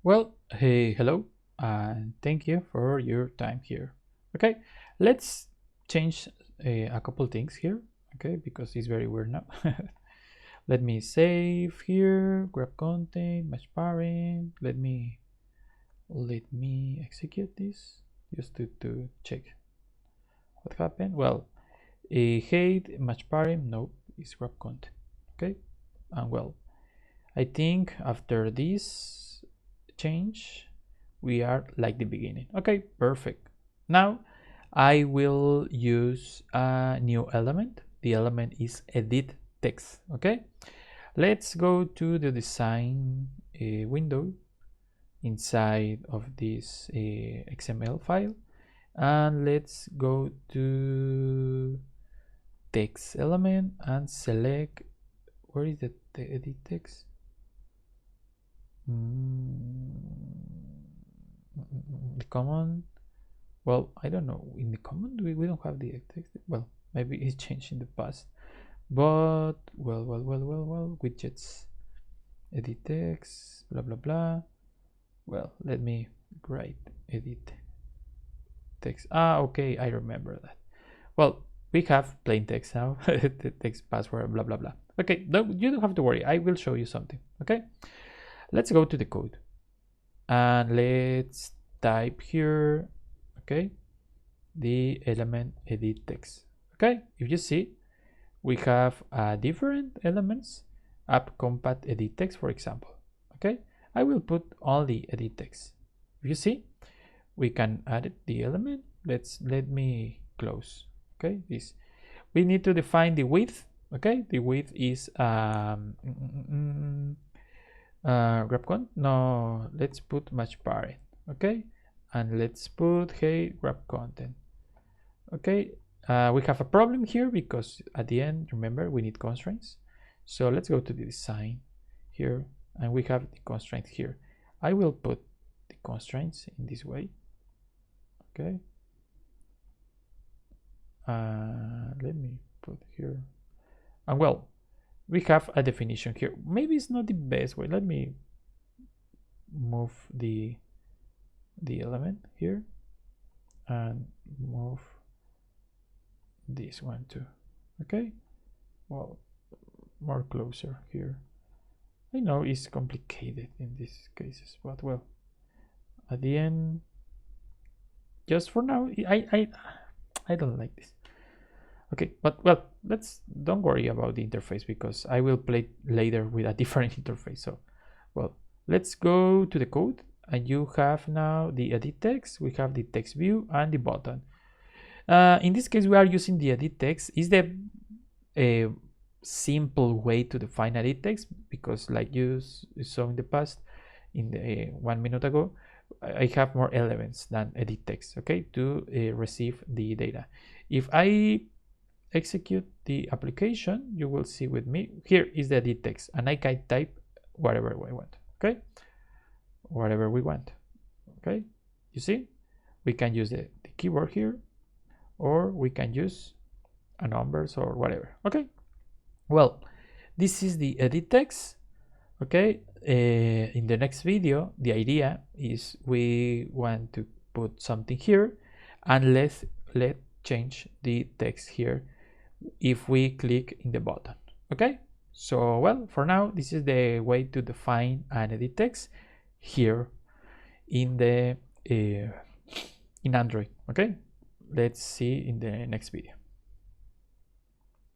Well, hey, hello, and thank you for your time here. Okay, let's change a couple things here, okay, because it's very weird now. Let me save here, grab content, match parent. Let me execute this just to check what happened. Well, hate match parent, nope, it's grab content. Okay, and well, I think after this change we are like the beginning. Okay, perfect. Now I will use a new element. The element is edit text. Okay, let's go to the design window inside of this XML file, and let's go to text element and select, where is the edit text? The command, well, I don't know, in the command we don't have the text. Well, maybe it's changed in the past, but well, widgets, edit text, blah blah blah. Well, let me write edit text. Okay, I remember that. Well, we have plain text now. The text password, blah blah blah. Okay, no, you don't have to worry, I will show you something. Okay, let's go to the code and let's type here, okay, the element edit text. Okay, if you see, we have different elements, app compat edit text, for example. Okay, I will put only edit text. If you see, we can add the element. Let me close. Okay, this, we need to define the width. Okay, the width is grab content. No, let's put match parent. Okay, and let's put hey grab content. Okay, we have a problem here because at the end, remember, we need constraints. So let's go to the design here, and we have the constraint here. I will put the constraints in this way. Okay, let me put here, and well, we have a definition here. Maybe it's not the best way. Let me move the element here and move this one too. Okay, well, more closer here. I know it's complicated in these cases, but well, at the end, just for now, I don't like this. Okay, but well, don't worry about the interface because I will play later with a different interface. So, well, let's go to the code, and you have now the edit text. We have the text view and the button. In this case, we are using the edit text. Is the simple way to define edit text, because like you saw in the past, in the 1 minute ago, I have more elements than edit text. Okay, to receive the data. If I execute the application, you will see with me here is the edit text, and I can type whatever I want. Okay, whatever we want. Okay, you see, we can use the keyboard here, or we can use a numbers or whatever. Okay, well, this is the edit text. Okay, in the next video, the idea is we want to put something here, and let's change the text here if we click in the button. Okay, so well, for now, this is the way to define and edit text here in the in Android. Okay, let's see in the next video.